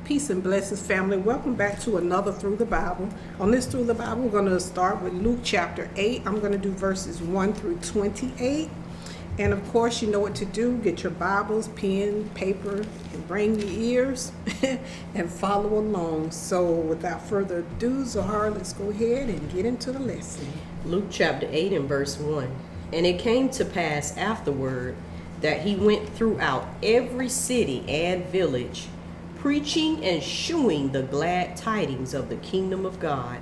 Peace and blessings, family. Welcome back to another Through the Bible. On this Through the Bible, we're going to start with Luke chapter 8. I'm going to do verses 1 through 28. And of course, you know what to do. Get your Bibles, pen, paper, and bring your ears and follow along. So without further ado, Zahar, let's go ahead and get into the lesson. Luke chapter 8 and verse 1. And it came to pass afterward that he went throughout every city and village, preaching and shewing the glad tidings of the kingdom of God.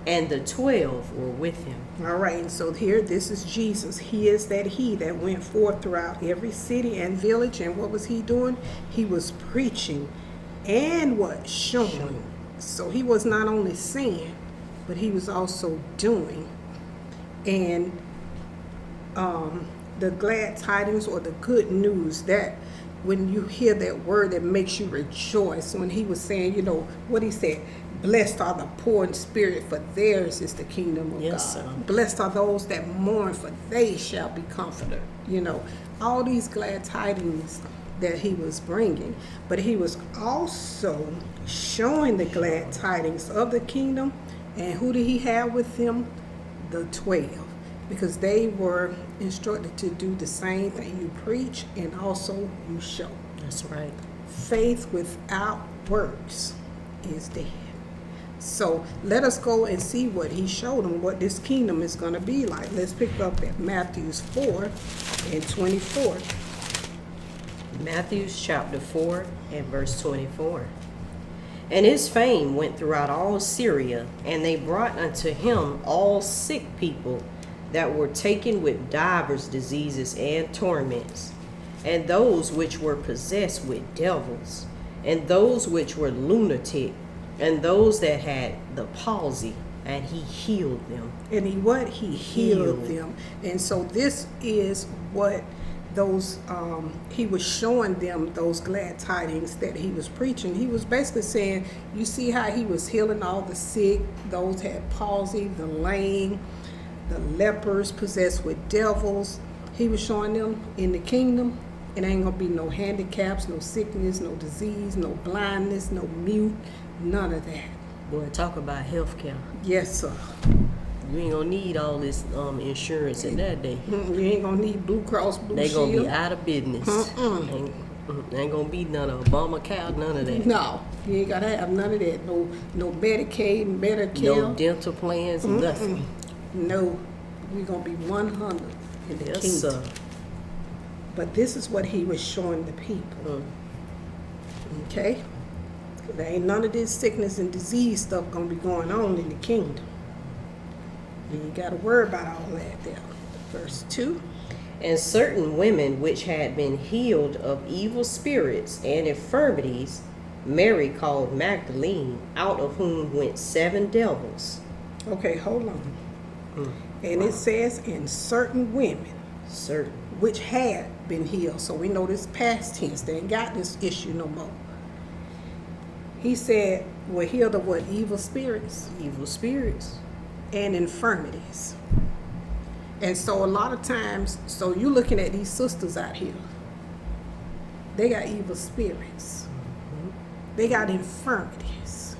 And the 12 were with him. All right, and so here, this is Jesus. He is he that went forth throughout every city and village. And what was he doing? He was preaching and what? Showing. So he was not only saying, but he was also doing. And the glad tidings or the good news, that when you hear that word, that makes you rejoice. When he was saying, you know, what he said, blessed are the poor in spirit, for theirs is the kingdom of God. Sir. Blessed are those that mourn, for they shall be comforted. You know, all these glad tidings that he was bringing. But he was also showing the glad tidings of the kingdom. And who did he have with him? The 12. Because they were instructed to do the same thing. You preach and also you show. That's right. Faith without works is dead. So let us go and see what he showed them, what this kingdom is going to be like. Let's pick up at Matthew 4 and 24. Matthew chapter 4 and verse 24. And his fame went throughout all Syria, and they brought unto him all sick people that were taken with divers diseases and torments, and those which were possessed with devils, and those which were lunatic, and those that had the palsy, and he healed them. And he healed them. And so this is what those he was showing them, those glad tidings that he was preaching. He was basically saying, you see how he was healing all the sick, those had palsy, the lame, the lepers, possessed with devils. He was showing them in the kingdom, it ain't gonna be no handicaps, no sickness, no disease, no blindness, no mute, none of that. Boy, talk about health care. Yes, sir. You ain't gonna need all this insurance in that day. You ain't gonna need Blue Cross Blue They Shield. gonna be out of business. Ain't gonna be none of Obamacare, none of that. No, you ain't gotta have none of that. No Medicaid, Medicare. No dental plans, nothing. No, we're going to be 100 in the kingdom. Sir. But this is what he was showing the people. Okay? There ain't none of this sickness and disease stuff going to be going on in the kingdom. You ain't got to worry about all that there. Verse 2. And certain women which had been healed of evil spirits and infirmities, Mary called Magdalene, out of whom went 7 devils. Okay, hold on. And it says, and certain women, which had been healed. So we know this past tense. They ain't got this issue no more. He said, were healed of what? Evil spirits? Evil spirits. And infirmities. And so a lot of times, so you're looking at these sisters out here. They got evil spirits. They got infirmities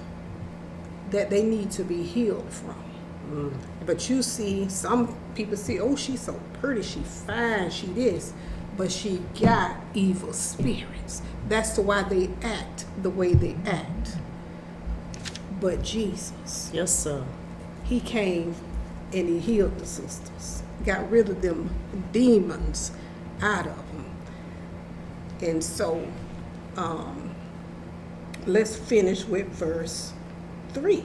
that they need to be healed from. But you see, some people see, oh, she's so pretty, she fine, she this, but she got evil spirits. That's why they act the way they act. But Jesus, Yes, sir. he came and he healed the sisters, got rid of them demons out of them. And so, let's finish with verse 3.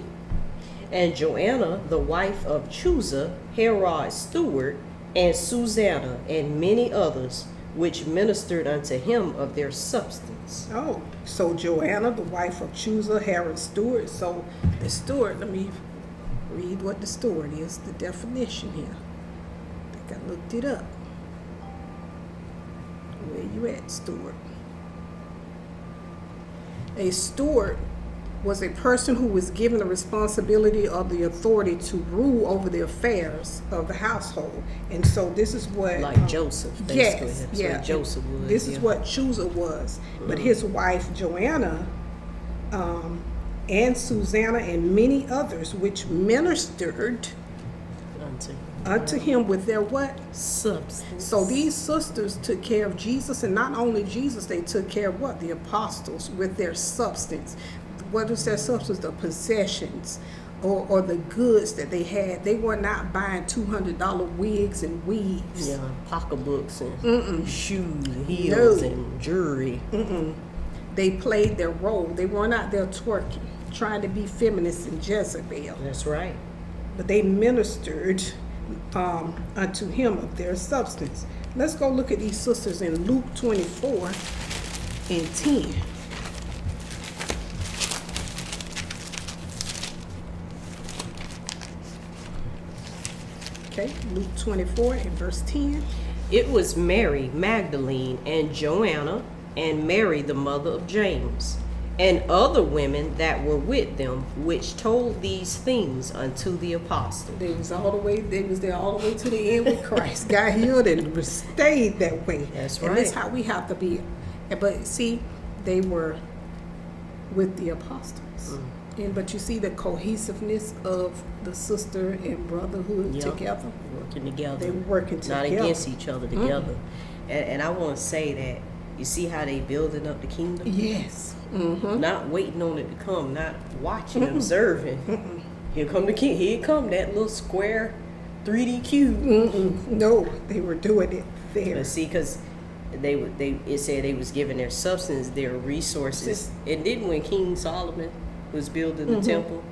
And Joanna, the wife of Chusa, Herod's steward, and Susanna, and many others, which ministered unto him of their substance. Oh, so Joanna, the wife of Chusa, Herod's steward. So the steward, let me read what the steward is, the definition here. I think I looked it up. Where you at, steward? A steward was a person who was given the responsibility or the authority to rule over the affairs of the household. And so this is what... Like Joseph, basically. Yes, That's yeah. what Joseph was. This is what Chusa was. But his wife, Joanna, and Susanna and many others, which ministered unto him with their what? Substance. So these sisters took care of Jesus, and not only Jesus, they took care of what? The apostles with their substance. What is their substance? The possessions or the goods that they had. They were not buying $200 wigs and weaves. Yeah, pocketbooks and shoes, heels and jewelry. They played their role. They were not there twerking, trying to be feminists and Jezebel. That's right. But they ministered unto him of their substance. Let's go look at these sisters in Luke 24 and 10. Okay, Luke 24 and verse 10. It was Mary Magdalene and Joanna and Mary the mother of James and other women that were with them, which told these things unto the apostles. They was there all the way to the end with Christ. Got healed and stayed that way. That's And right. that's how we have to be. But see, they were with the apostles. But you see the cohesiveness of the sister and brotherhood together. Working together. They were working together. Not against each other, together. And I want to say that, you see how they building up the kingdom? Yes. Not waiting on it to come, not watching, observing. Here come the king. Here come that little square 3D cube. No, they were doing it there. But see, because it said they was giving their substance, their resources. And then when King Solomon was building the temple,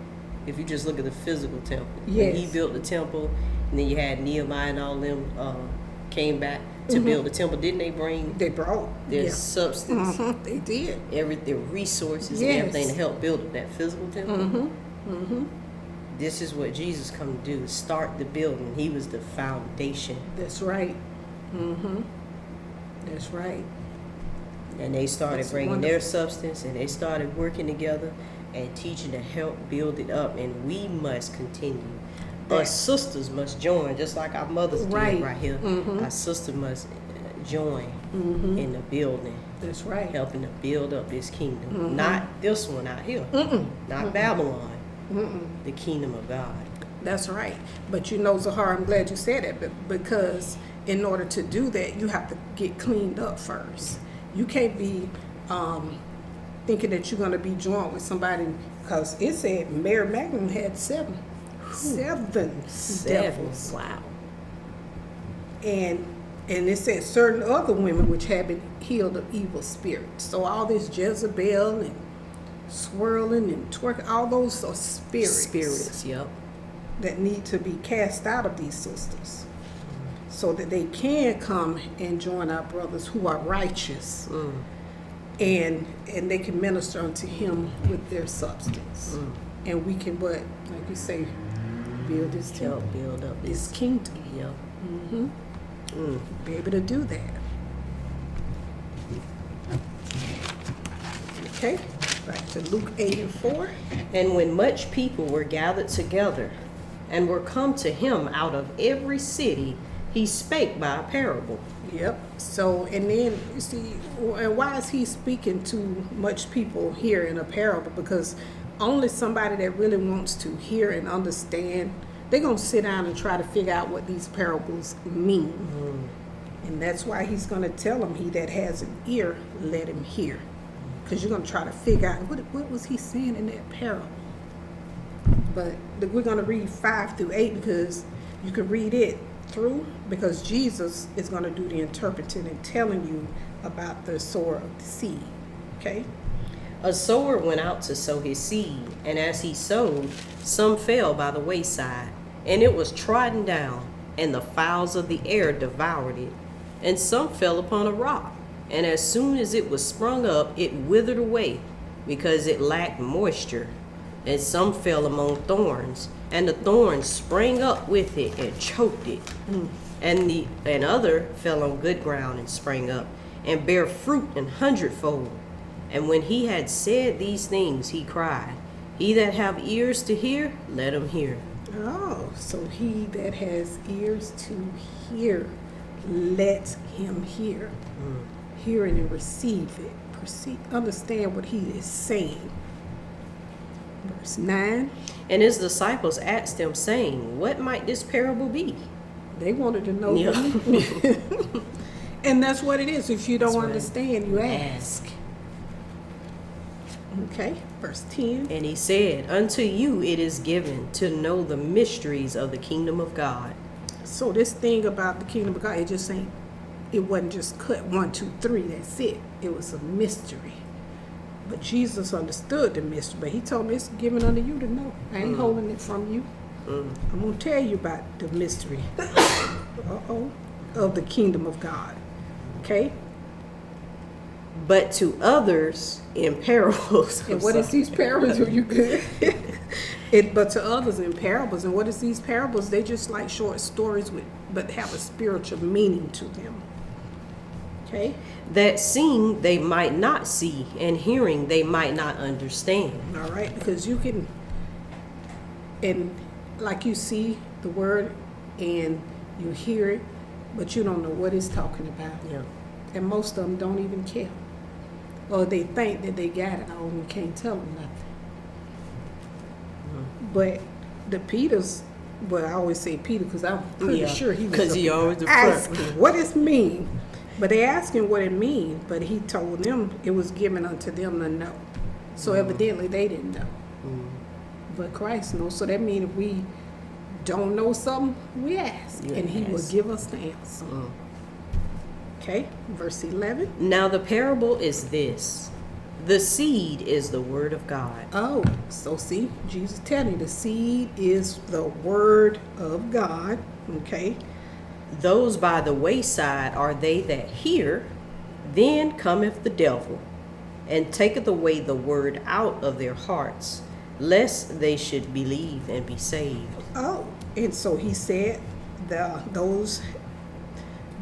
if you just look at the physical temple, when he built the temple, and then you had Nehemiah and all them came back to build the temple. Didn't they bring brought their substance? They did. Their resources and everything to help build up that physical temple. This is what Jesus come to do, start the building. He was the foundation. That's right. That's right. And they started That's bringing wonderful. their substance, and they started working together and teaching to help build it up. And we must continue. Us sisters must join, just like our mothers did right here. Our sister must join in the building. That's right. Helping to build up this kingdom. Not this one out here. Not Babylon. The kingdom of God. That's right. But you know, Zahar, I'm glad you said that, because in order to do that, you have to get cleaned up first. You can't be thinking that you're going to be joined with somebody, because it said Mary Magdalene had seven devils. Wow. And it said certain other women which had been healed of evil spirits. So all this Jezebel and swirling and twerking, all those are spirits Yep. that need to be cast out of these sisters, so that they can come and join our brothers who are righteous, and they can minister unto him with their substance, and we can, what, like you say, build this temple, Help build up this kingdom. Yep. Be able to do that. Okay, back to Luke 8 and 4. And when much people were gathered together and were come to him out of every city, he spake by a parable. Yep. So, and then you see, and why is he speaking to much people here in a parable? Because only somebody that really wants to hear and understand, they're going to sit down and try to figure out what these parables mean. And that's why he's going to tell them, he that has an ear, let him hear. Because you're going to try to figure out, what was he saying in that parable? But we're going to read 5 through 8, because you can read it through, because Jesus is going to do the interpreting and telling you about the sower of the seed. Okay? A sower went out to sow his seed, and as he sowed, some fell by the wayside, and it was trodden down, and the fowls of the air devoured it. And some fell upon a rock, and as soon as it was sprung up, it withered away, because it lacked moisture. And some fell among thorns, and the thorns sprang up with it and choked it. And other fell on good ground and sprang up, and bare fruit an hundredfold. And when he had said these things, he cried, He that have ears to hear, let him hear. Oh, so he that has ears to hear, let him hear. Hearing and receive it. Understand what he is saying. Verse 9. And his disciples asked him, saying, What might this parable be? They wanted to know. Yeah. And that's what it is. If you don't That's right. understand, you ask. Okay, verse 10. And he said, Unto you it is given to know the mysteries of the kingdom of God. So this thing about the kingdom of God, it wasn't just cut 1, 2, 3, that's it. It was a mystery. But Jesus understood the mystery, but he told me it's given unto you to know. I ain't holding it from you. I'm going to tell you about the mystery of the kingdom of God. Okay? But to others in parables. And what is these parables? Are you good? But to others in parables. And what is these parables? They just like short stories but have a spiritual meaning to them. Okay? That seeing they might not see, and hearing they might not understand. All right? Because you can, and like you see the word and you hear it, but you don't know what it's talking about. Yeah. And most of them don't even care. Or they think that they got it all and you can't tell them nothing. But the Peters, well, I always say Peter because I'm pretty sure he was 'cause he always the asking front. what it mean. But they asking what it mean, but he told them it was given unto them to know. So evidently they didn't know. But Christ knows. So that means if we don't know something, we ask. You and he will ask. give us the answer. Okay, verse 11. Now the parable is this. The seed is the word of God. Oh, so see, Jesus telling you the seed is the word of God. Okay. Those by the wayside are they that hear, then cometh the devil, and taketh away the word out of their hearts, lest they should believe and be saved. Oh, and so he said those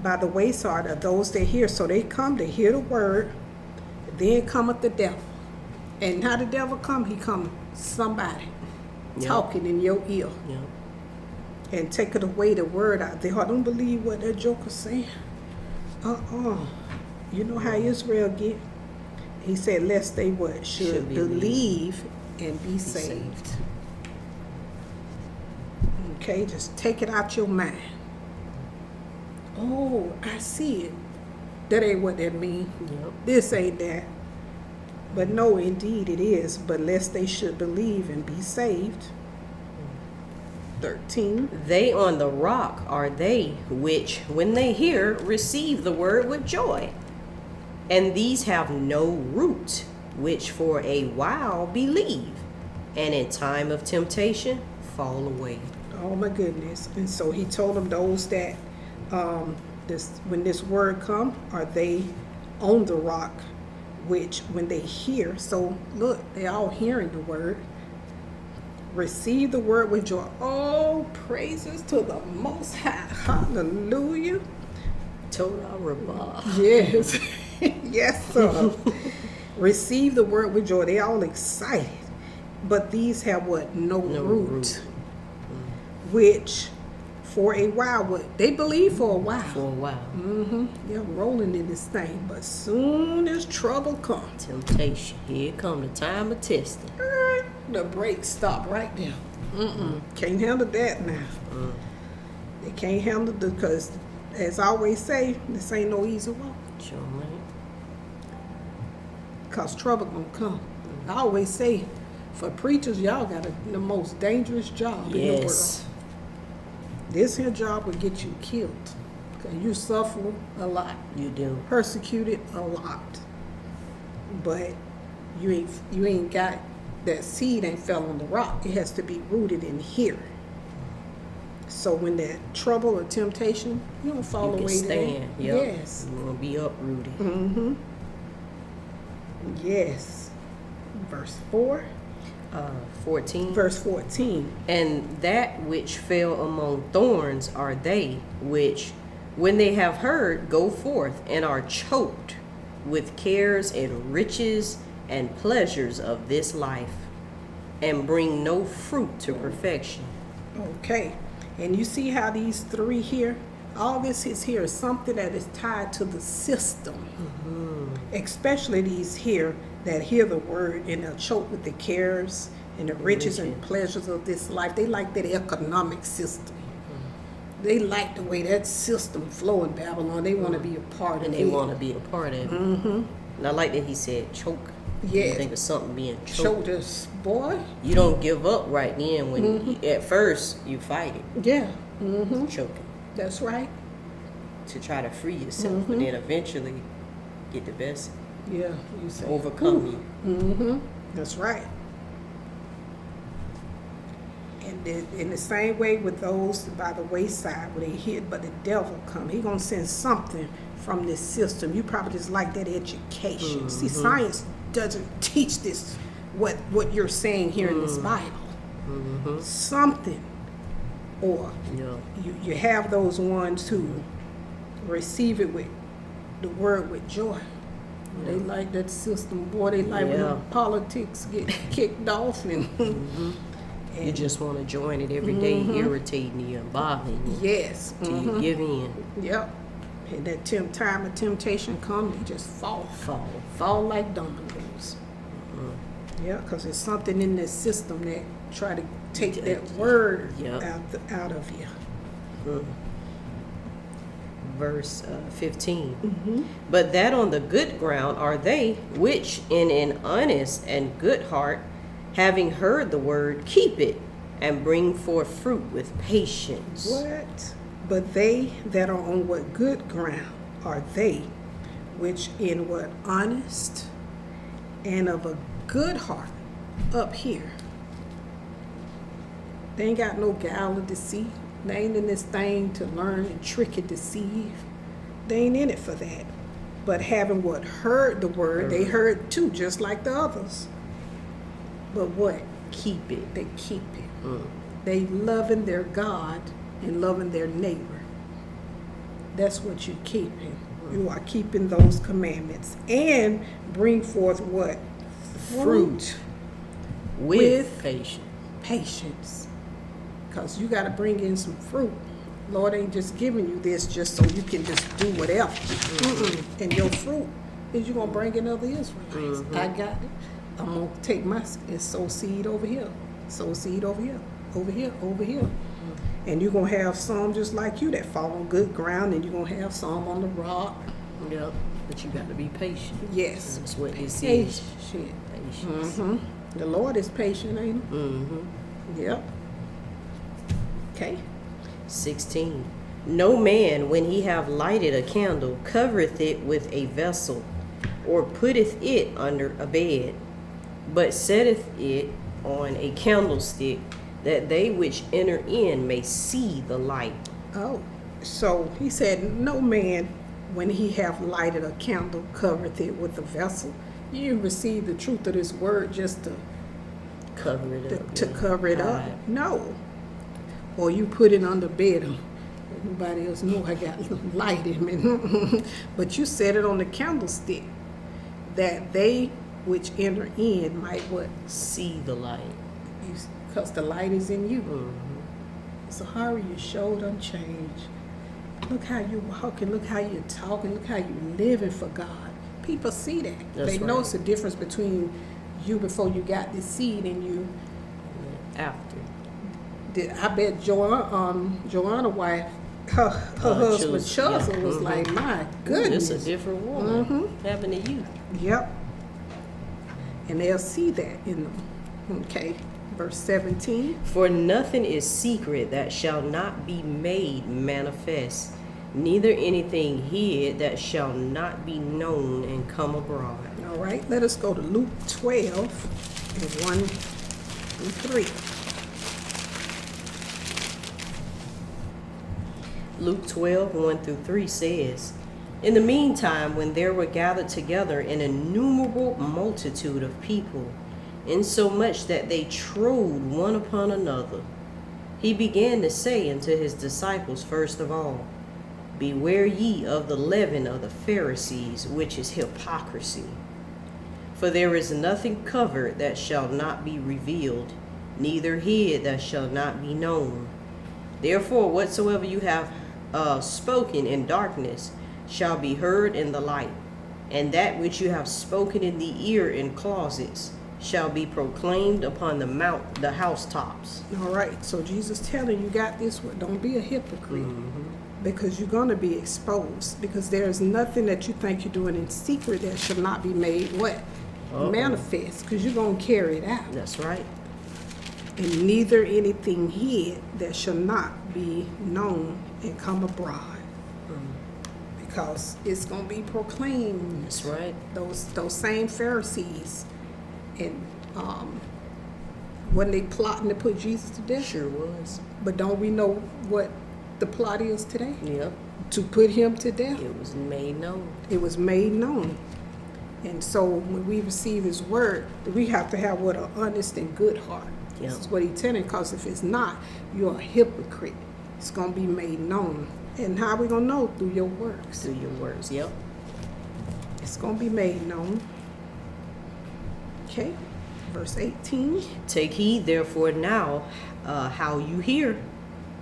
by the wayside are those that hear. So they come to hear the word, then cometh the devil. And how the devil come? He come somebody talking in your ear. Yeah. And taketh away the word out there. I don't believe what that joker's saying. You know how Israel get? He said, lest they what? Should believe and be saved. Okay, just take it out your mind. Oh, I see it. That ain't what that mean. Yep. This ain't that. But no, indeed it is. But lest they should believe and be saved. 13. They on the rock are they which, when they hear, receive the word with joy. And these have no root, which for a while believe, and in time of temptation fall away. Oh my goodness. And so he told them those that when this word come, are they on the rock, which when they hear, so look, they all hearing the word, receive the word with joy. Oh, praises to the Most High. Hallelujah. Toda Rabbah. Yes. Yes, sir. Receive the word with joy. They all excited. But these have what? No root. Which for a while, what? They believe for a while. For a while. They're rolling in this thing. But soon as trouble comes, Temptation. Here come the time of testing. the brakes stop right there. Can't handle that now. They can't handle it because, as I always say, this ain't no easy walk. Sure, man. Because trouble gonna come. I always say, for preachers, y'all got the most dangerous job in the world. Yes. This here job will get you killed. Because you suffer a lot. You do. Persecuted a lot. But you ain't got, that seed ain't fell on the rock. It has to be rooted in here. So when that trouble or temptation, you don't fall You can away stand. there. Yep. Yes. You're going to be uprooted. Yes. Verse 4. 14. Verse 14. And that which fell among thorns are they which, when they have heard, go forth and are choked with cares and riches and pleasures of this life, and bring no fruit to perfection. Okay. And you see how these three here, all this is here is something that is tied to the system. Especially these here that hear the word and are choked with the cares and the riches and pleasures of this life. They like that economic system. They like the way that system flow in Babylon. They want to be a part of it. And they want to be a part of it. And I like that he said choke. Yeah. You think of something being choked. Shoulders, boy. You don't give up right then when at first you fight it. Yeah. Choking. That's right. To try to free yourself, but then eventually get the best. Yeah. You say. Overcome you. That's right. And then, in the same way with those by the wayside where they hid, but the devil come. He gonna send something from this system. You probably just like that education. See, science doesn't teach this what you're saying here in this Bible. Something, or you have those ones who receive it with the word with joy. They like that system, boy. They like when politics get kicked off and. You just want to join it every day, irritating you and bothering you. Yes. Till you give in. Yep. And that time of temptation come, they just fall like dominoes. Yeah, because there's something in this system that try to take that word out of you. Verse 15. But that on the good ground are they which in an honest and good heart, having heard the word, keep it, and bring forth fruit with patience. What? But they that are on what good ground are they, which in what honest and of a good heart up here. They ain't got no guile or deceit. They ain't in this thing to learn and trick and deceive. They ain't in it for that. But having what heard the word, they heard too, just like the others. But what? Keep it. They keep it. They loving their God and loving their neighbor. That's what you're keeping. You are keeping those commandments. And bring forth what? Fruit. With patience. Patience. Because you got to bring in some fruit. Lord ain't just giving you this just so you can just do whatever. And your fruit is you're going to bring in other Israelites. I got it. I'm going to take my and sow seed over here. Sow seed over here. Over here. Over here. And you're going to have some just like you that fall on good ground, and you're going to have some on the rock. Yep. But you got to be patient. Yes. That's what this is. Patience. The Lord is patient, ain't he? Yep. Okay. 16. No man, when he have lighted a candle, covereth it with a vessel, or putteth it under a bed, but setteth it on a candlestick, that they which enter in may see the light. Oh, so he said, no man, when he have lighted a candle, covereth it with a vessel. You receive the truth of this word just to cover it up. To cover it up. No. Or you put it under bed. Nobody else know I got light in me. But you set it on the candlestick, that they which enter in might what? See the light. Because the light is in you. So how are your shoulder unchanged? Look how you're walking. Look how you're talking. Look how you're living for God. People see that. They notice the difference between you before you got this seed in you. After. I bet Joanna wife, her husband Chuzzle was like, my goodness. It's a different woman happened to you. Yep. And they'll see that in them. Okay. Verse 17. For nothing is secret that shall not be made manifest, neither anything hid that shall not be known and come abroad. All right. Let us go to Luke 12 and 1 through 3. Luke 12, 1 through 3 says, In the meantime, when there were gathered together an innumerable multitude of people, insomuch that they trode one upon another, he began to say unto his disciples first of all, Beware ye of the leaven of the Pharisees, which is hypocrisy. For there is nothing covered that shall not be revealed, neither hid that shall not be known. Therefore, whatsoever you have spoken in darkness shall be heard in the light, and that which you have spoken in the ear in closets shall be proclaimed upon the housetops. All right, so Jesus telling you got this one. Don't be a hypocrite, because you're going to be exposed, because there's nothing that you think you're doing in secret that should not be made what? Manifest, because you're going to carry it out. That's right. And neither anything hid that shall not be known and come abroad. Because it's going to be proclaimed. That's right. Those same Pharisees, and when they plotting to put Jesus to death. Sure was. But don't we know what the plot is today? Yep. To put him to death. It was made known. It was made known. And so when we receive his word, we have to have what, an honest and good heart. Yep. This is what he's telling, because if it's not, you're a hypocrite. It's going to be made known. And how are we going to know? Through your works. Through your words. Yep. It's going to be made known. Okay, verse 18. Take heed therefore now how you hear.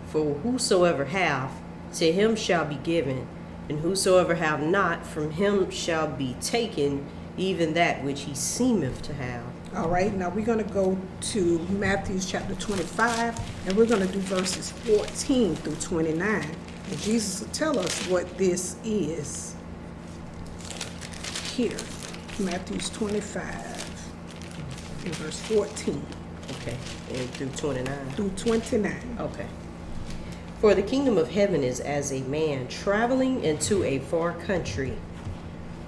For whosoever hath, to him shall be given, and whosoever have not, from him shall be taken even that which he seemeth to have. All right, now we're going to go to Matthew chapter 25, and we're going to do verses 14 through 29. And Jesus will tell us what this is here. Matthew 25, and verse 14 Okay. And through 29. through 29. Okay. For the kingdom of heaven is as a man traveling into a far country,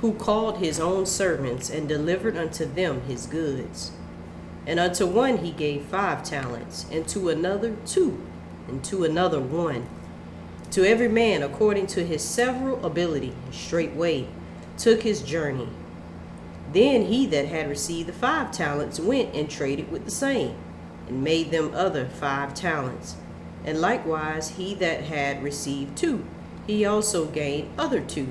who called his own servants and delivered unto them his goods. And unto one he gave 5 talents, and to another 2, and to another 1, to every man according to his several ability, and straightway took his journey. Then he that had received the 5 talents went and traded with the same, and made them other 5 talents. And likewise he that had received 2, he also gained other 2.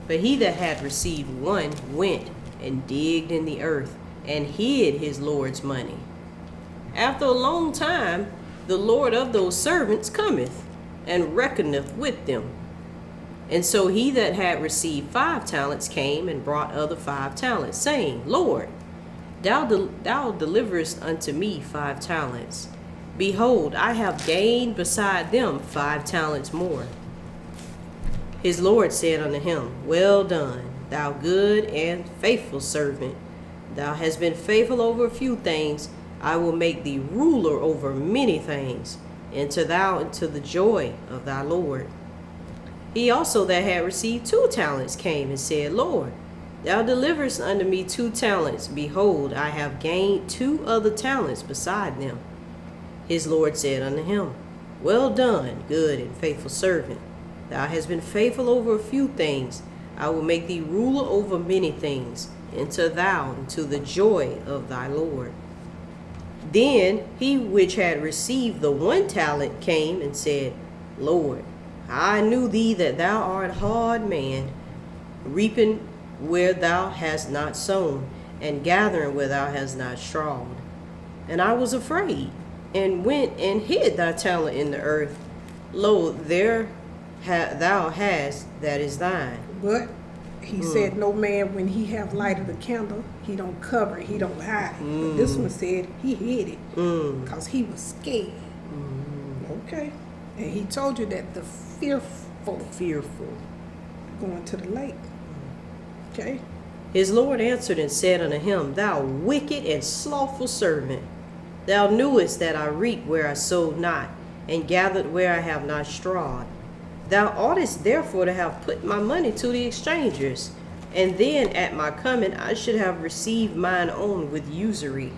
But he that had received 1 went and digged in the earth, and hid his Lord's money. After a long time, the Lord of those servants cometh, and reckoneth with them. And so he that had received 5 talents came and brought other 5 talents, saying, Lord, thou deliverest unto me 5 talents. Behold, I have gained beside them 5 talents more. His Lord said unto him, Well done, thou good and faithful servant. Thou hast been faithful over a few things. I will make thee ruler over many things. Enter thou into the joy of thy Lord. He also that had received 2 talents came and said, Lord, thou deliverest unto me 2 talents. Behold, I have gained 2 other talents beside them. His Lord said unto him, Well done, good and faithful servant. Thou hast been faithful over a few things. I will make thee ruler over many things. Enter thou into the joy of thy Lord. Then he which had received the 1 talent came and said, Lord, I knew thee that thou art a hard man, reaping where thou hast not sown, and gathering where thou hast not strawed. And I was afraid, and went and hid thy talent in the earth. Lo, there thou hast that is thine. But he said, no man, when he have lighted a candle, he don't cover it, he don't hide it. But this one said he hid it because he was scared. Okay. And he told you that the fearful going to the lake. Okay. His Lord answered and said unto him, Thou wicked and slothful servant, thou knewest that I reap where I sowed not, and gathered where I have not strawed. Thou oughtest therefore to have put my money to the exchangers, and then at my coming I should have received mine own with usury.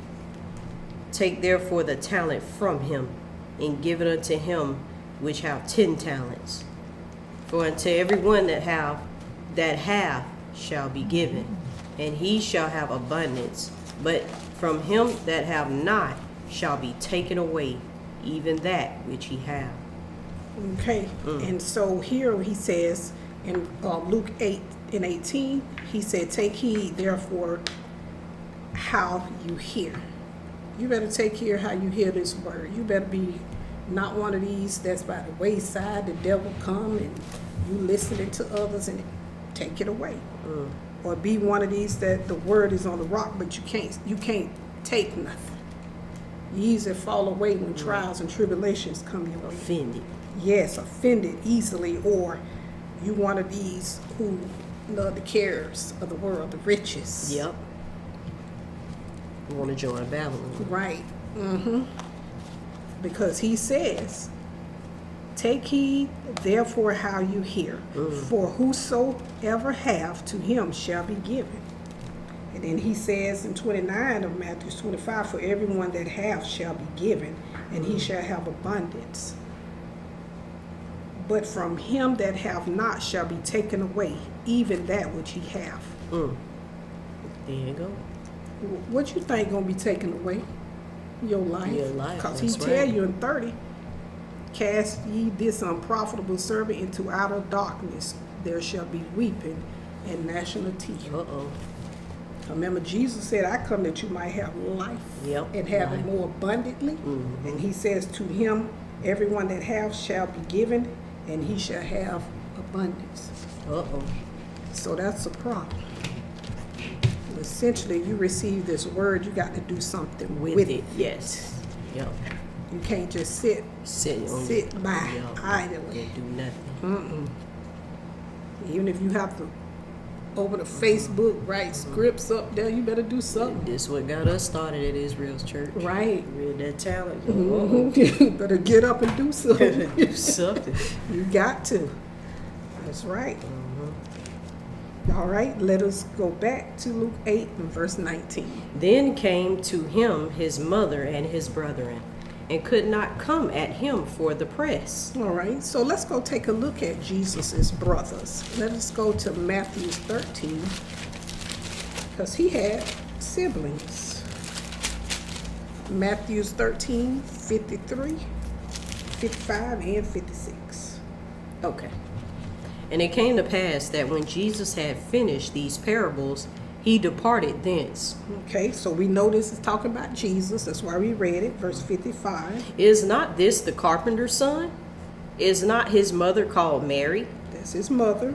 Take therefore the talent from him, and give it unto him which have 10 talents. For unto every one that hath shall be given, and he shall have abundance. But from him that have not shall be taken away even that which he hath. Okay. And so here he says in Luke 8:18, he said, Take heed therefore how you hear. You better take care how you hear this word. You better be not one of these that's by the wayside. The devil come and you listening to others and take it away. or be one of these that the word is on the rock, but you can't take nothing. You easily fall away when trials and tribulations come your way. Offended. Yes, offended easily, or you one of these who love the cares of the world, the riches. Yep. You want to join Babylon. Right. Because he says, take heed therefore how you hear, for whosoever have, to him shall be given. And then he says in 29 of Matthew 25, for everyone that hath shall be given, and he shall have abundance. But from him that have not shall be taken away, even that which he hath. There you go. What you think gonna be taken away? Your life. Your life, Because he that's tell right. you in 30, cast ye this unprofitable servant into outer darkness. There shall be weeping and gnashing of teeth. Uh-oh. Remember, Jesus said, I come that you might have life Yep, and have it life. more abundantly. And he says, to him, everyone that hath shall be given, and he shall have abundance. Uh-oh. So that's a problem. Essentially, you receive this word, you got to do something With it, yes. Yep. You can't just sit by idly. And do nothing. Even if you have to open a Facebook, write scripts up there, you better do something. This what got us started at Israel's church. Right. Read that talent. You better get up and do something. Do something. You got to. That's right. All right, let us go back to Luke 8 and verse 19. Then came to him his mother and his brethren, and could not come at him for the press. All right, so let's go take a look at Jesus's brothers. Let us go to Matthew 13, because he had siblings. Matthew 13, 53, 55, and 56. Okay. And it came to pass that when Jesus had finished these parables, he departed thence. Okay, so we know this is talking about Jesus. That's why we read it, verse 55. Is not this the carpenter's son? Is not his mother called Mary? That's his mother.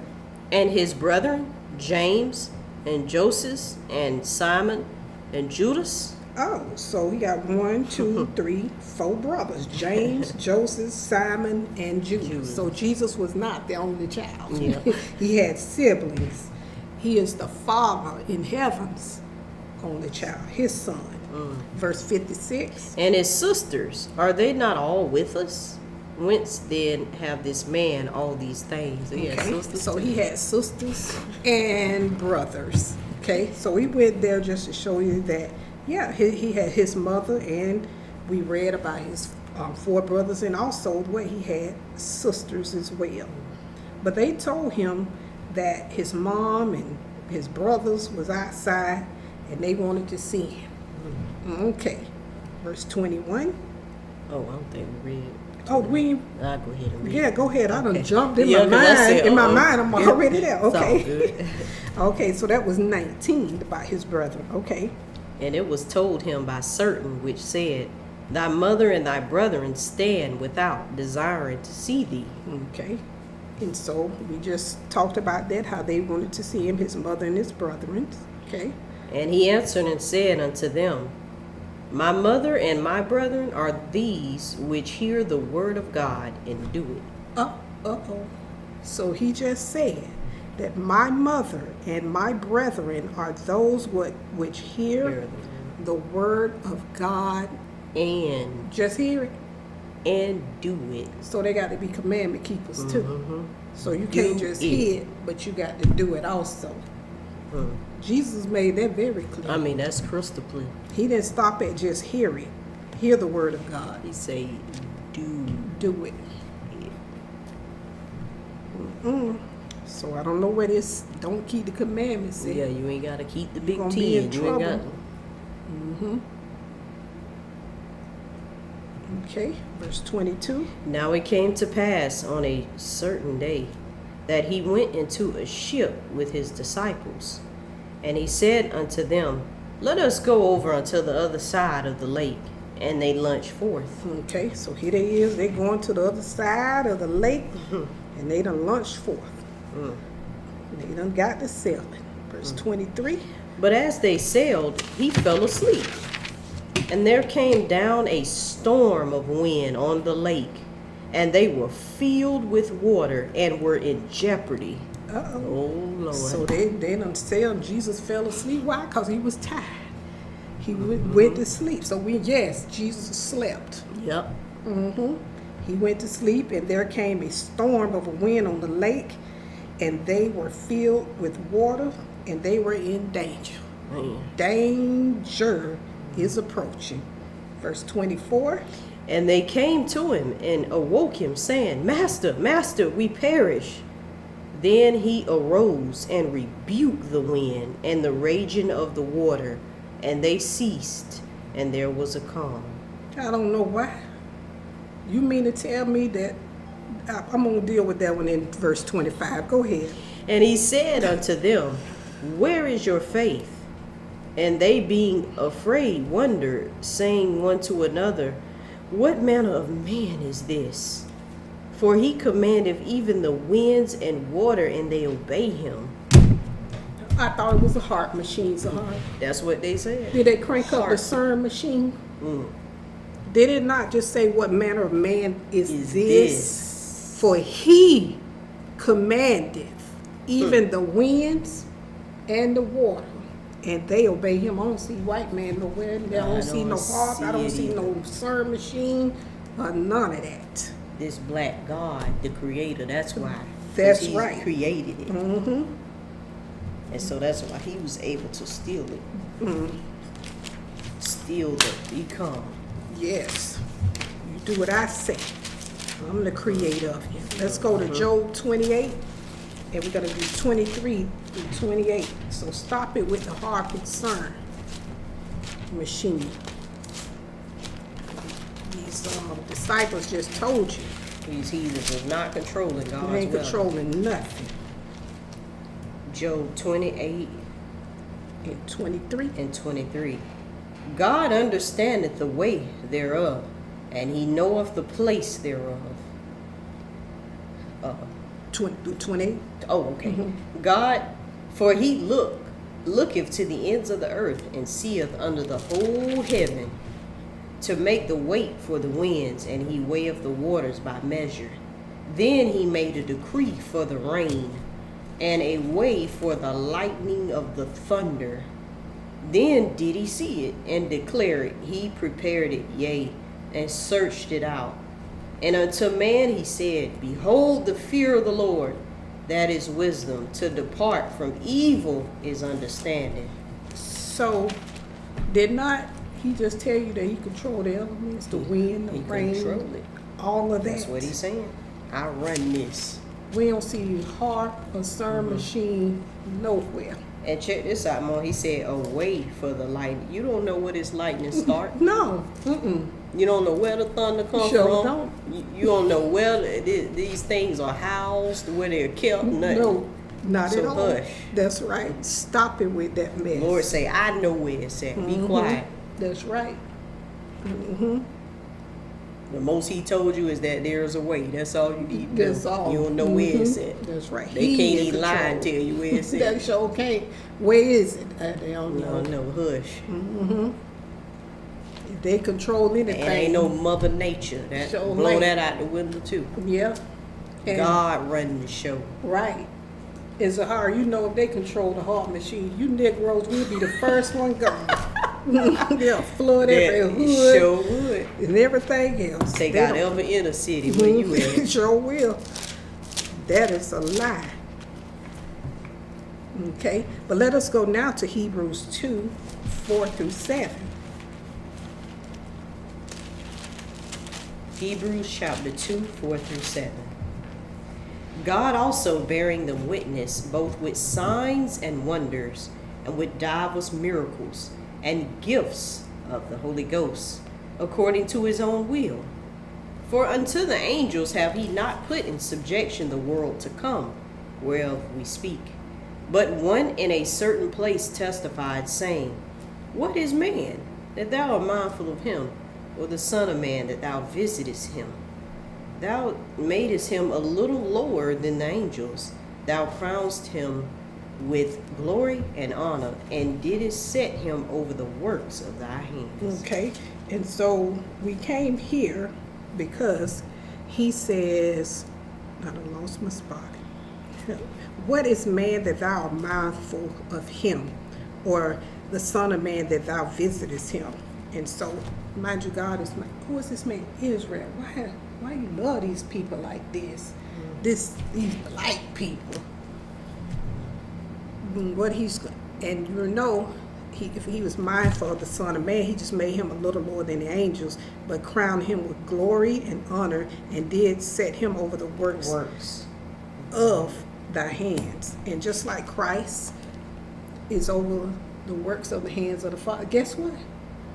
And his brethren, James and Joseph and Simon and Judas? Oh, so we got 1, 2, 3, 4 brothers. James, Joseph, Simon, and Judas. So Jesus was not the only child. Yeah. He had siblings. He is the Father in heaven's only child, his son. Verse 56. And his sisters, are they not all with us? Whence then have this man all these things? He had sisters So too. he had sisters and brothers. Okay, so we went there just to show you that, yeah, he had his mother, and we read about his 4 brothers, and also what he had sisters as well. But they told him that his mom and his brothers was outside, and they wanted to see him. Okay, verse 21. Oh, I don't think we read. Oh, we. I'll go ahead and read. Yeah, go ahead. I done Okay. jumped in Yeah, my 'cause I mind. said, In my uh-oh. mind, I'm already there. It's all Okay. good. Okay, so that was 19 about his brethren. Okay. And it was told him by certain which said, Thy mother and thy brethren stand without, desiring to see thee. Okay. And so we just talked about that, how they wanted to see him, his mother and his brethren. Okay. And he answered and said unto them, My mother and my brethren are these which hear the word of God and do it. Uh-oh. So he just said that my mother and my brethren are those which hear the word of God. And Just hear it. do it. So they got to be commandment keepers too. So you can't just it. hear it, but you got to do it also. Jesus made that very clear. I mean, that's crystal clear. He didn't stop at just hear it. Hear the word of God. He say, do Do it. it. So I don't know where this don't keep the commandments Yeah, at. you ain't got to keep the You big gonna 10. be in You ain't got trouble. Okay, verse 22. Now it came to pass on a certain day that he went into a ship with his disciples. And he said unto them, Let us go over unto the other side of the lake. And they launched forth. Okay, so here they is. They going to the other side of the lake, and they done launched forth. They done got to sailing. Verse 23. But as they sailed, he fell asleep. And there came down a storm of wind on the lake, and they were filled with water and were in jeopardy. Uh-oh. Oh, Lord. So they done said Jesus fell asleep. Why? Because he was tired. He went to sleep. So Jesus slept. Yep. He went to sleep, and there came a storm of a wind on the lake, and they were filled with water, and they were in danger. Man. Danger is approaching. Verse 24. And they came to him and awoke him, saying, Master, Master, we perish. Then he arose and rebuked the wind and the raging of the water, and they ceased, and there was a calm. I don't know why. You mean to tell me that I'm going to deal with that one in verse 25. Go ahead. And he said unto them, Where is your faith? And they being afraid wondered, saying one to another, What manner of man is this? For he commandeth even the winds and water, and they obey him. I thought it was a heart machine, Zahara. That's what they said. Did they crank up the Heart. CERN machine? Mm. Did it not just say, What manner of man is Is this? this? For he commandeth even the winds and the water, and they obey him. I don't see white man nowhere. I don't see no harp. I don't see no CERN machine, or none of that. This black God, the creator, that's why. 'Cause That's he right. created it. Mm-hmm. And so that's why he was able to steal it. Steal the become. Yes. You do what I say. I'm the creator of you. Let's go to Job 28, and we're going to do 23 through 28. So stop it with the harp and CERN machine. These disciples just told you. These heathens is not controlling God's You ain't will. controlling nothing. Job 28 And 23. and 23. God understandeth the way thereof, and he knoweth the place thereof. 20 through 28. Oh, okay. God, for he looketh to the ends of the earth, and seeth under the whole heaven, to make the weight for the winds, and he weigheth the waters by measure. Then he made a decree for the rain, and a way for the lightning of the thunder. Then did he see it, and declare it. He prepared it, yea, and searched it out. And unto man he said, Behold the fear of the Lord, that is wisdom. To depart from evil is understanding. So, did not he just tell you that he controlled the elements, the wind, the He rain, controlled it. all of that? That's what he's saying. I run this. We don't see harp or CERN machine nowhere. And check this out, Mo. He said, a way for the lightning. You don't know where this lightning start. No. Mm-mm. You don't know where the thunder comes Sure from. don't. You don't know where these things are housed, where they're kept. Nothing. No, not So at all. hush. That's right. Stop it with that mess. Lord say, I know where it's at. Be quiet. That's right. The most he told you is that there's a way. That's all you need to That's know. all. You don't know where it's at. That's right. They He can't in even lie and control. tell you where it's at. That sure can't. Where is it? They don't You know. don't know. Hush. If they control anything. And ain't no Mother Nature. That Sure blow ain't. that out the window too. Yeah. And- God running the show. Right. And Zahara, you know if they control the heart machine, you Negroes will be the first one gone. They'll flood every That hood sure would. and everything else. Take They out don't- every inner city where you at. Sure will. That is a lie. Okay, but let us go now to Hebrews 2, 4 through 7. Hebrews chapter 2, 4 through 7. God also bearing them witness both with signs and wonders, and with divers miracles, and gifts of the Holy Ghost, according to his own will. For unto the angels have he not put in subjection the world to come, whereof we speak. But one in a certain place testified, saying, What is man, that thou art mindful of him, or the Son of Man, that thou visitest him? Thou madest him a little lower than the angels. Thou crownest him with glory and honor, and didst set him over the works of thy hands. Okay, and so we came here because he says, I done lost my spot. What is man that thou art mindful of him, or the son of man that thou visitest him? And so, mind you, God is like, who is this man? Israel. Why you love these people like this? These black people. What he's, and you know, if he was mindful of the Son of Man, he just made him a little lower than the angels, but crowned him with glory and honor, and did set him over the works of thy hands. And just like Christ is over the works of the hands of the Father, guess what?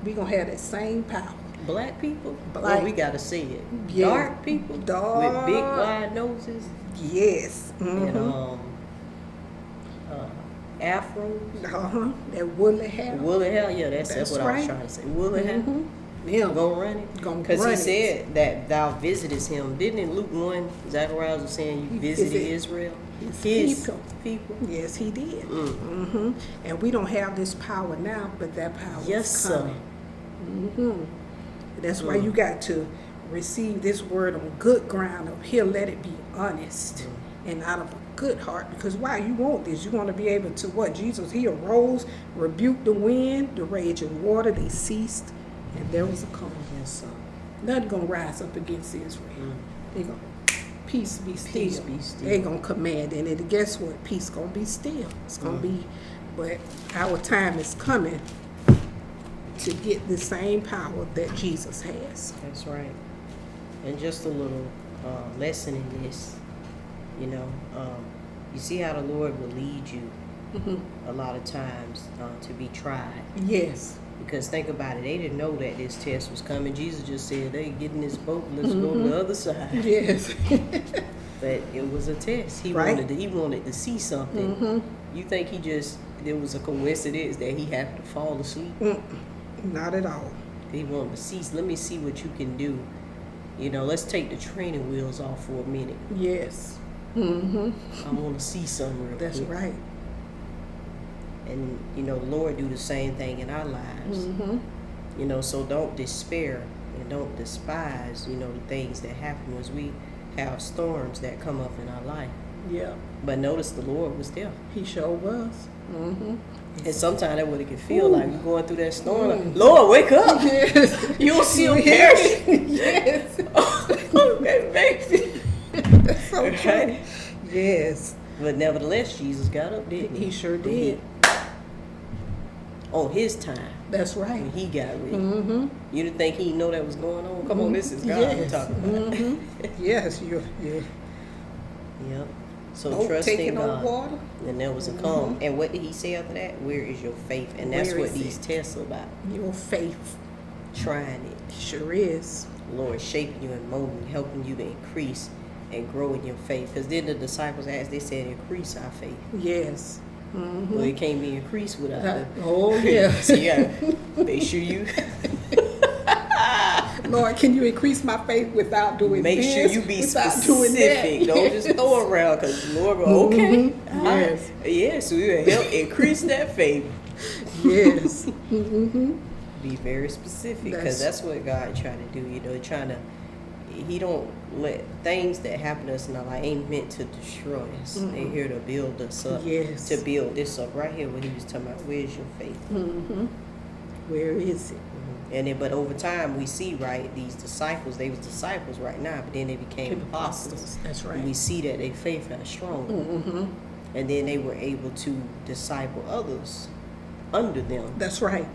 We're going to have that same power. Black people? Black. Well, we got to say it. Yeah. Dark people? Dark. With big, wide noses? Yes. Mm-hmm. And afros? That woolly hair. Woolly hair, yeah, that's what I was right. trying to say. Woolly hair? Yeah. Gonna run it? Because he said that thou visitest him. Didn't in Luke 1, Zacharias was saying you visited Israel? His people. Yes, he did. And we don't have this power now, but that power is coming. That's why you got to receive this word on good ground up here. Let it be honest and out of a good heart. Because why you want this? You want to be able to what? Jesus, he arose, rebuked the wind, the raging water, they ceased, and there was a calm. Yes, sir. Nothing gonna rise up against Israel. They gonna peace be still. Peace be still. They gonna command, and then guess what? Peace gonna be still. It's gonna be, but our time is coming to get the same power that Jesus has. That's right. And just a little lesson in this, you know, you see how the Lord will lead you a lot of times to be tried. Yes. Because think about it, they didn't know that this test was coming. Jesus just said, "They get in this boat, let's go to the other side." Yes. But it was a test. He Right. wanted to see something. You think there was a coincidence that he happened to fall asleep? Not at all. He wanted to see. Let me see what you can do. You know, let's take the training wheels off for a minute. Yes. I want to see something real That's quick. right. And, you know, the Lord do the same thing in our lives. You know, so don't despair and don't despise, you know, the things that happen as we have storms that come up in our life. Yeah. But notice the Lord was there. He sure was. And sometimes that what it can feel like. You're going through that storm. Like, Lord, wake up. Yes. You'll see him perish. Yes. That makes it. That's so true. Yes. But nevertheless, Jesus got up, didn't he? He sure did. On his time. That's right. When he got ready. You didn't think he know that was going on? Come on, this is God we're talking about. Yes, you're Yep. So boat trusting taking on God. water. And there was a calm. And what did he say after that? Where is your faith? And that's Where what is these it? tests are about. Your faith Trying it. sure is. Lord shaping you and molding, helping you to increase and grow in your faith. Because then the disciples asked, they said, increase our faith. Yes. Well, it can't be increased without it. Oh yeah. So you gotta make sure you Lord, can you increase my faith without doing make this? sure you be without doing specific. that? Don't just throw it around because Lord go, okay. Yes. Yeah, so you help increase that faith. Yes. Be very specific because that's what God trying to do. You know, he don't let things that happen to us in our life ain't meant to destroy us. They're here to build us up. Yes. To build this up right here. What he was talking about. Where's your faith? Where is it? And then, but over time, we see, right, these disciples, they was disciples right now, but then they became apostles. That's right. And we see that their faith got strong. And then they were able to disciple others under them That's right.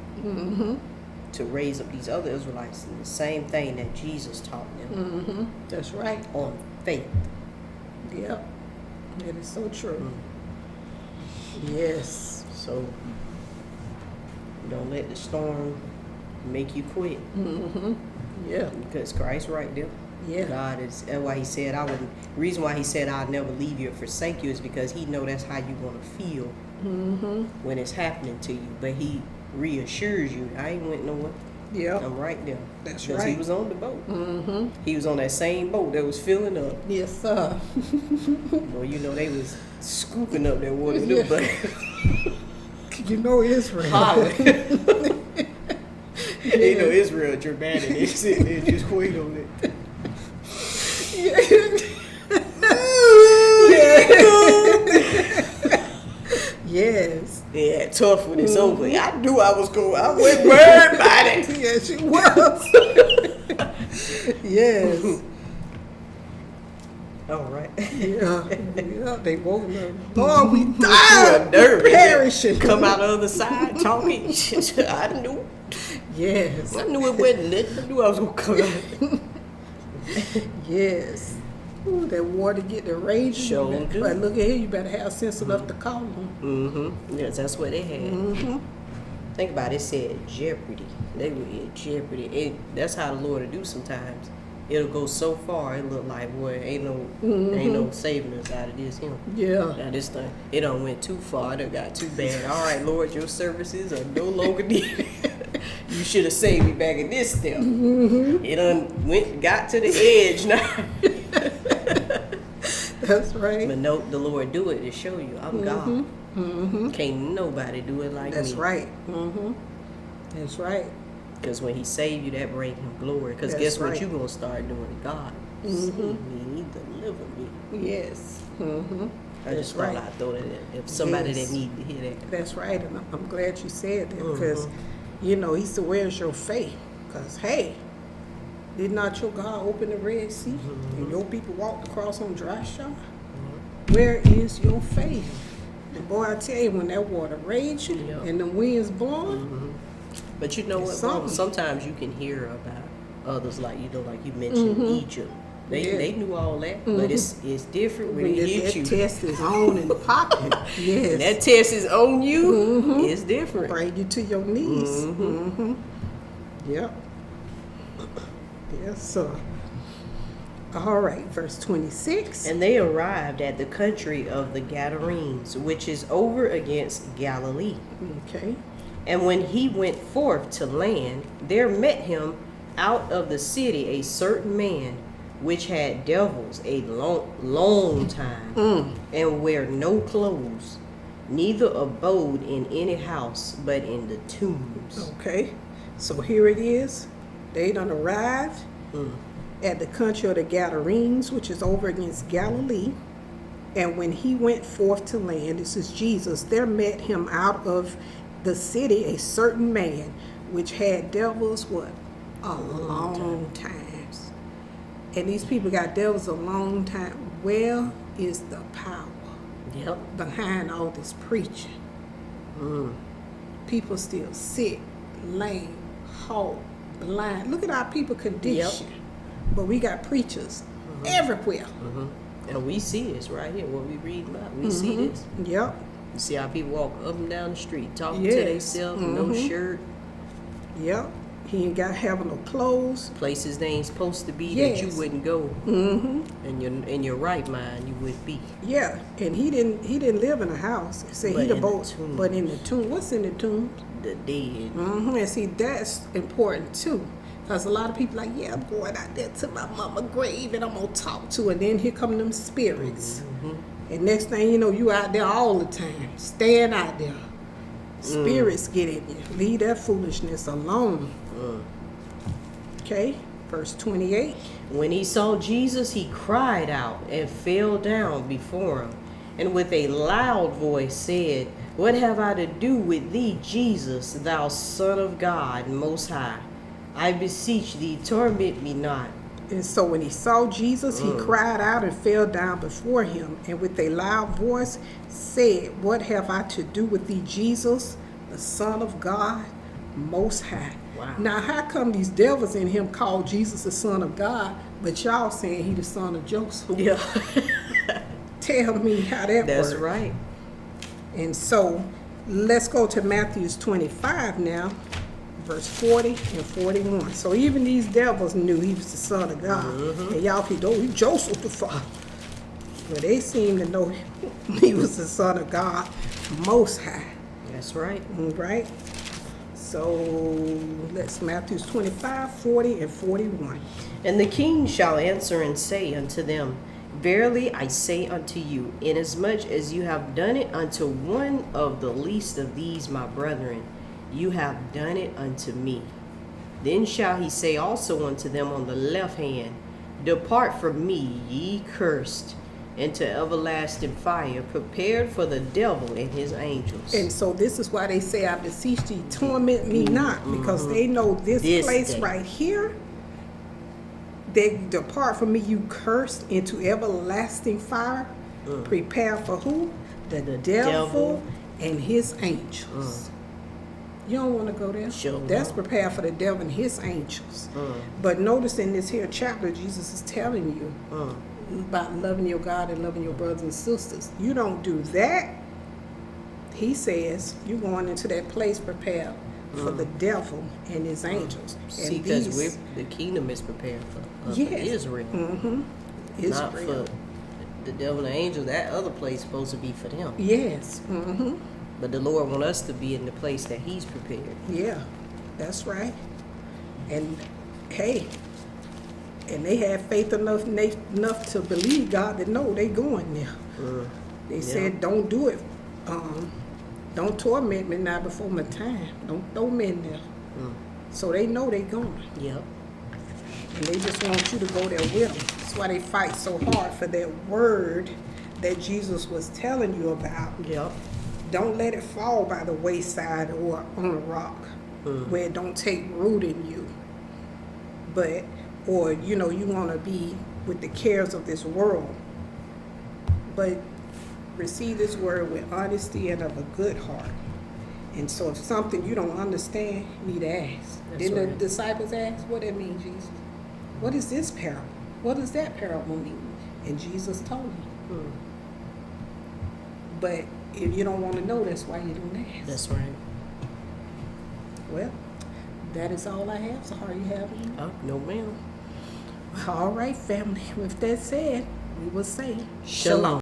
to raise up these other Israelites. And the same thing that Jesus taught them That's right. on faith. Yep. That is so true. Yes. So don't let the storm make you quit. Yeah. Because Christ right there. Yeah. God is, that's why he said, reason why he said I'll never leave you or forsake you is because he know that's how you're going to feel when it's happening to you. But he reassures you, I ain't went nowhere. Yeah. I'm right there. That's Because he right. was on the boat. He was on that same boat that was filling up. Yes, sir. Well, you know, they was scooping up that water with Yeah. them buckets. You know Israel. Hollering. You know Israel dramatic. They sitting there just wait on it. Yes. Yeah, tough when it's over. I knew I was going. I wasn't worried about it. Yes, she was. Yes. All right. Yeah, they woke up. Lord, we You were died. nervous. Perishing. Come out the other side talking. I knew. Yes. I knew it wasn't it. I knew I was gonna come out. Yes. Ooh, that water get the rage. Sure do. But look at here, you better have sense enough to call them. Mm-hmm. Yes, that's what they had. Think about it. It said jeopardy. They were in jeopardy. That's how the Lord will do sometimes. It'll go so far. It look like, boy, ain't no saving us out of this. Him. Yeah. Now this thing, it done went too far. It done got too bad. All right, Lord, your services are no longer needed. You should have saved me back in this step. It done got to the edge now. That's right. But no, the Lord do it to show you I'm God. Can't nobody do it like That's me. right. That's right. Because when he saved you, that bring him glory. Because That's guess what right. you going to start doing? God, save me, deliver me. Yes. I just thought right. I'd throw that in. If somebody Yes. that need to hear that. That's right. And I'm glad you said that because, you know, he said, where's your faith? Because, hey, did not your God open the Red Sea and your people walked across on dry shore? Where is your faith? And boy, I tell you, when that water raging Yeah. and the winds blowing, But you know what, It's Mom? something. Sometimes you can hear about others, like you mentioned Egypt. Yeah. They knew all that, but it's different when when it that hits you. test is on and popping, yes, And that test is on you. It's different. bring you to your knees. Yep. Yes, sir. All right, verse 26. And they arrived at the country of the Gadarenes, which is over against Galilee. Okay. And when he went forth to land, there met him out of the city a certain man, which had devils a long time, and wear no clothes, neither abode in any house, but in the tombs. Okay. So here it is. They done arrived at the country of the Gadarenes, which is over against Galilee. And when he went forth to land, this is Jesus, there met him out of the city a certain man, which had devils, what? A long times. And these people got devils a long time. Where is the power Yep. behind all this preaching? People still sick, lame, halt, blind. Look at our people condition. But we got preachers everywhere. And we see this right here, what we read about. We see this. Yep. You see how people walk up and down the street, talking to Yes. themselves, no shirt, Yep. He ain't got having no clothes. places they ain't supposed to be that you Yes. wouldn't go. In your right mind, you would be. Yeah. And he didn't live in a house. Say But he the in the boat, tomb. but in the tomb. What's in the tomb? The dead. And see, that's important too. Because a lot of people like, yeah, I'm going out there to my mama grave and I'm going to talk to her. And then here come them spirits. And next thing you know, you out there all the time, staying out there. Spirits get in you. Leave that foolishness alone. Okay, verse 28. When he saw Jesus, he cried out and fell down before him, and with a loud voice said, What have I to do with thee, Jesus, thou Son of God Most High? I beseech thee, torment me not. And so when he saw Jesus, he cried out and fell down before him, and with a loud voice said, What have I to do with thee, Jesus, the Son of God Most High? Wow. Now, how come these devils in him call Jesus the Son of God, but y'all saying he the son of Joseph? Yeah, Tell me how that that's works. right. And so let's go to Matthew 25 now, verse 40 and 41. So even these devils knew he was the Son of God. And y'all keep, oh, he's Joseph the Father. But they seem to know he was the Son of God Most High. That's right. Right? So let's Matthew 25, 40, and 41. And the king shall answer and say unto them, Verily I say unto you, inasmuch as you have done it unto one of the least of these my brethren, you have done it unto me. Then shall he say also unto them on the left hand, Depart from me, ye cursed, into everlasting fire, prepared for the devil and his angels. And so this is why they say, I beseech thee, torment me not, because they know this place day. right here, they depart from me, you cursed, into everlasting fire. Prepare for who? The devil and his angels. You don't want to go there. Sure That's not. prepared for the devil and his angels. But notice in this here chapter, Jesus is telling you about loving your God and loving your brothers and sisters. You don't do that. He says you're going into that place prepared for the devil and his angels. See, And because the kingdom is prepared for Israel. Not for the devil and angels. That other place is supposed to be for them. Yes. But the Lord wants us to be in the place that He's prepared. Yeah, that's right. And hey, and they had faith enough to believe God that no, they going there. They said, don't do it. Don't torment me now before my time. Don't throw me in there. So they know they going. Yep. And they just want you to go there with them. That's why they fight so hard for that word that Jesus was telling you about. Yep. Don't let it fall by the wayside or on a rock where it don't take root in you. But, or, you know, you want to be with the cares of this world. But receive this word with honesty and of a good heart. And so if something you don't understand, you need to ask. Didn't the disciples ask, what that mean, Jesus? What is this parable? What does that parable mean? And Jesus told them. But if you don't want to know, that's why you don't ask. That's right. Well, that is all I have. So how you have it? Oh, no ma'am. All right, family. With that said, we will say Shalom.